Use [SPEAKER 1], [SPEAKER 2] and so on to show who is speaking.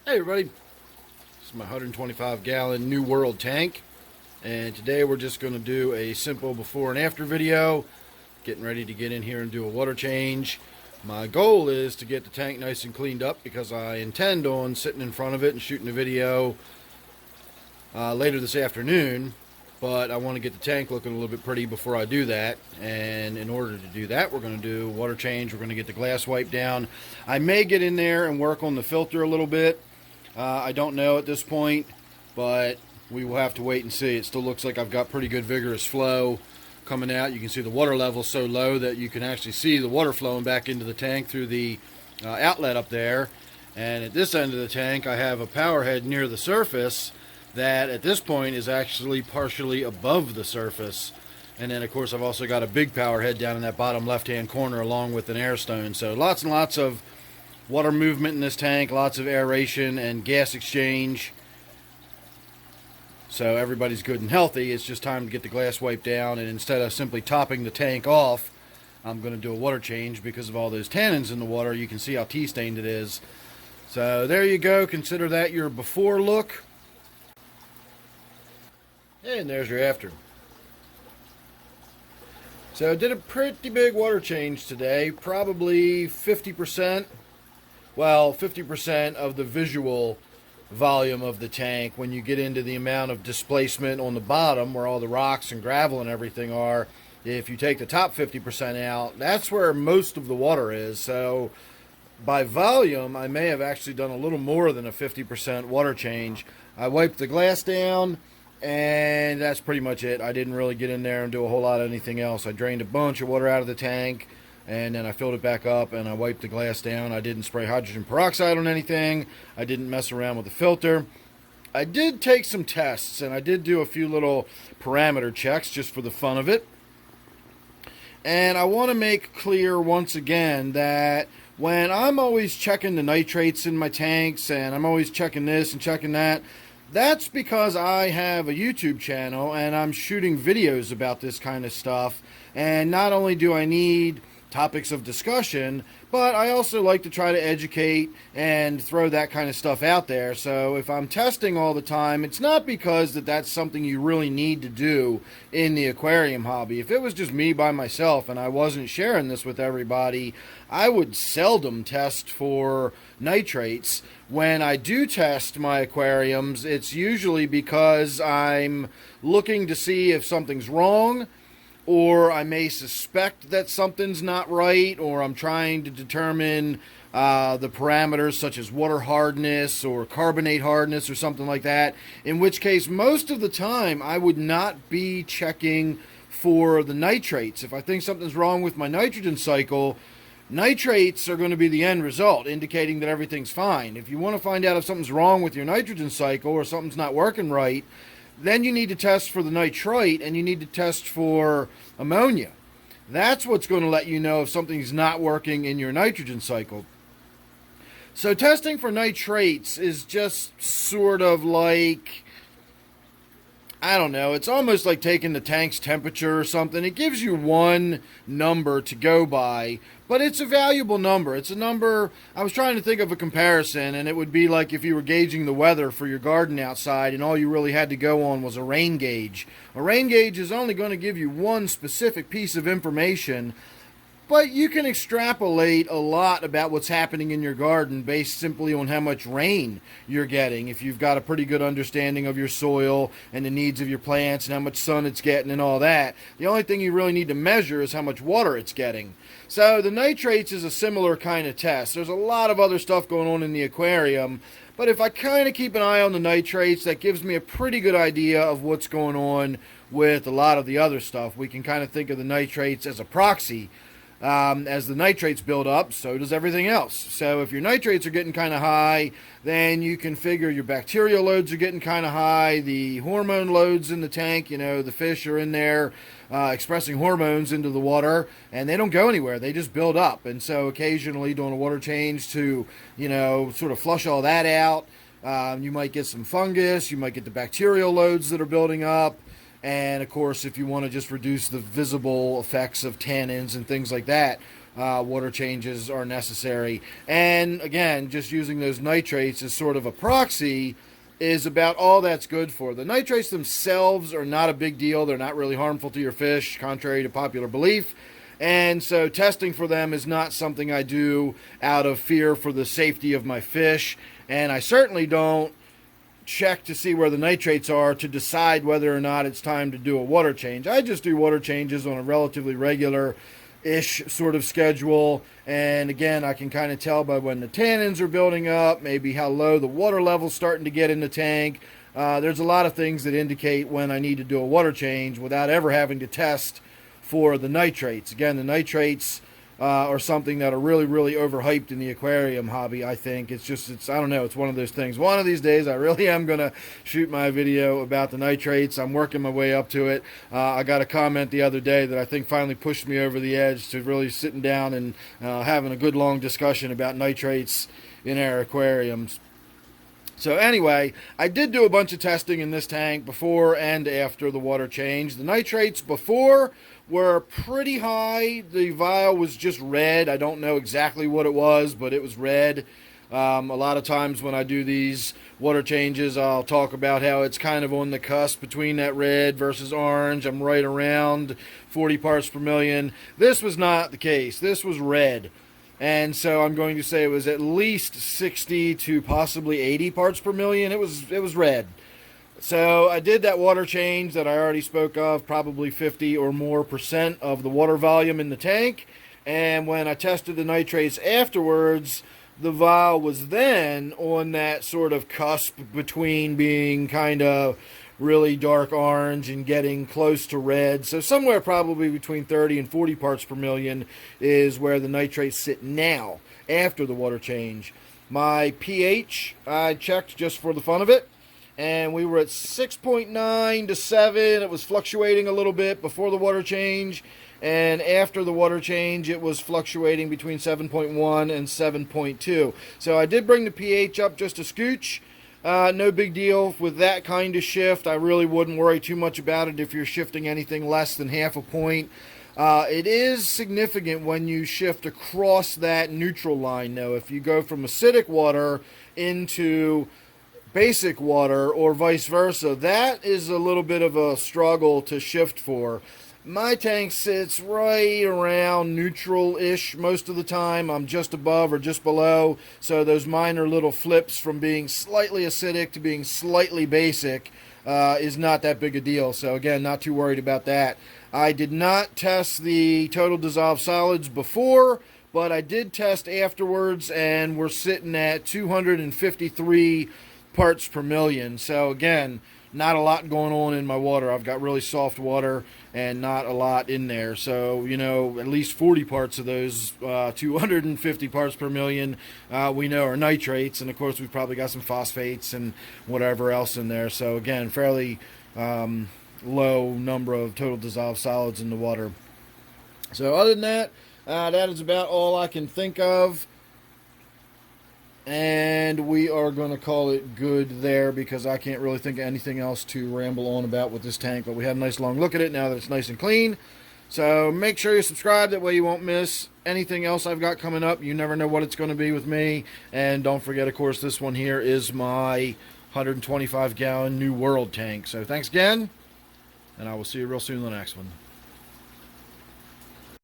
[SPEAKER 1] Hey everybody, this is my 125 gallon New World tank, and today we're just going to do a simple before and after video, getting ready to get in here and do a water change. My goal is to get the tank nice and cleaned up because I intend on sitting in front of it and shooting a video later this afternoon, but I want to get the tank looking a little bit pretty before I do that. And in order to do that, we're going to do water change. We're going to get the glass wiped down. I may get in there and work on the filter a little bit. I don't know at this point, but we will have to wait and see. It still looks like I've got pretty good vigorous flow coming out. You can see the water level so low that you can actually see the water flowing back into the tank through the outlet up there. And at this end of the tank, I have a power head near the surface that at this point is actually partially above the surface. And then, of course, I've also got a big power head down in that bottom left-hand corner along with an air stone. So lots and lots of water movement in this tank, lots of aeration and gas exchange. So everybody's good and healthy. It's just time to get the glass wiped down, and instead of simply topping the tank off, I'm going to do a water change because of all those tannins in the water. You can see how tea-stained it is. So there you go. Consider that your before look. And there's your after. So I did a pretty big water change today, probably 50%. Well, 50% of the visual volume of the tank. When you get into the amount of displacement on the bottom where all the rocks and gravel and everything are, if you take the top 50% out, that's where most of the water is. So by volume, I may have actually done a little more than a 50% water change. I wiped the glass down, and that's pretty much it. I didn't really get in there and do a whole lot of anything else. I drained a bunch of water out of the tank, and then I filled it back up and I wiped the glass down. I didn't spray hydrogen peroxide on anything. I didn't mess around with the filter. I did take some tests, and I did do a few little parameter checks just for the fun of it. And I want to make clear once again that when I'm always checking the nitrates in my tanks, and I'm always checking this and checking that, that's because I have a YouTube channel and I'm shooting videos about this kind of stuff. And not only do I need topics of discussion, but I also like to try to educate and throw that kind of stuff out there. So if I'm testing all the time, it's not because that's something you really need to do in the aquarium hobby. If it was just me by myself and I wasn't sharing this with everybody, I would seldom test for nitrates. When I do test my aquariums, it's usually because I'm looking to see if something's wrong, or I may suspect that something's not right, or I'm trying to determine the parameters such as water hardness or carbonate hardness or something like that, in which case most of the time I would not be checking for the nitrates. If I think something's wrong with my nitrogen cycle, nitrates are going to be the end result, indicating that everything's fine. If you want to find out if something's wrong with your nitrogen cycle or something's not working right, then you need to test for the nitrite, and you need to test for ammonia. That's what's going to let you know if something's not working in your nitrogen cycle. So testing for nitrates is just sort of like, I don't know, it's almost like taking the tank's temperature or something. It gives you one number to go by, but it's a valuable number. It's a number, I was trying to think of a comparison, and it would be like if you were gauging the weather for your garden outside and all you really had to go on was a rain gauge. A rain gauge is only going to give you one specific piece of information, but you can extrapolate a lot about what's happening in your garden based simply on how much rain you're getting. If you've got a pretty good understanding of your soil and the needs of your plants and how much sun it's getting and all that, the only thing you really need to measure is how much water it's getting. So the nitrates is a similar kind of test. There's a lot of other stuff going on in the aquarium, but if I kind of keep an eye on the nitrates, that gives me a pretty good idea of what's going on with a lot of the other stuff. We can kind of think of the nitrates as a proxy. As the nitrates build up, so does everything else. So if your nitrates are getting kind of high, then you can figure your bacterial loads are getting kind of high, the hormone loads in the tank, the fish are in there expressing hormones into the water, and they don't go anywhere. They just build up. And so occasionally doing a water change to, sort of flush all that out, you might get some fungus, you might get the bacterial loads that are building up. And of course, if you want to just reduce the visible effects of tannins and things like that, water changes are necessary. And again, just using those nitrates as sort of a proxy is about all that's good for. The nitrates themselves are not a big deal. They're not really harmful to your fish, contrary to popular belief. And so testing for them is not something I do out of fear for the safety of my fish. And I certainly don't check to see where the nitrates are to decide whether or not it's time to do a water change. I just do water changes on a relatively regular-ish sort of schedule. And again, I can kind of tell by when the tannins are building up, maybe how low the water level's starting to get in the tank. There's a lot of things that indicate when I need to do a water change without ever having to test for the nitrates. Again, the nitrates are something that are really, really overhyped in the aquarium hobby, I think. It's I don't know, it's one of those things. One of these days, I really am going to shoot my video about the nitrates. I'm working my way up to it. I got a comment the other day that I think finally pushed me over the edge to really sitting down and having a good long discussion about nitrates in our aquariums. So anyway, I did do a bunch of testing in this tank before and after the water change. The nitrates before were pretty high. The vial was just red. I don't know exactly what it was, but it was red. A lot of times when I do these water changes, I'll talk about how it's kind of on the cusp between that red versus orange. I'm right around 40 parts per million. This was not the case. This was red. And so I'm going to say it was at least 60 to possibly 80 parts per million. It was red. So I did that water change that I already spoke of, probably 50 or more % of the water volume in the tank. And when I tested the nitrates afterwards, the vial was then on that sort of cusp between being kind of really dark orange and getting close to red. So somewhere probably between 30 and 40 parts per million is where the nitrates sit now after the water change. My pH, I checked just for the fun of it, and we were at 6.9 to 7. It was fluctuating a little bit before the water change, and after the water change it was fluctuating between 7.1 and 7.2. So I did bring the pH up just a scooch. No big deal with that kind of shift. I really wouldn't worry too much about it if you're shifting anything less than half a point. It is significant when you shift across that neutral line, though. If you go from acidic water into basic water or vice versa, that is a little bit of a struggle to shift for. My tank sits right around neutral-ish most of the time. I'm just above or just below, so those minor little flips from being slightly acidic to being slightly basic is not that big a deal. So again, not too worried about that. I did not test the total dissolved solids before, but I did test afterwards, and we're sitting at 253 parts per million. So again, not a lot going on in my water. I've got really soft water and not a lot in there. So, you know, at least 40 parts of those 250 parts per million we know are nitrates. And, of course, we've probably got some phosphates and whatever else in there. So, again, fairly low number of total dissolved solids in the water. So, other than that, that is about all I can think of. And we are going to call it good there because I can't really think of anything else to ramble on about with this tank. But we had a nice long look at it now that it's nice and clean. So make sure you subscribe. That way you won't miss anything else I've got coming up. You never know what it's going to be with me. And don't forget, of course, this one here is my 125-gallon New World tank. So thanks again, and I will see you real soon in the next one.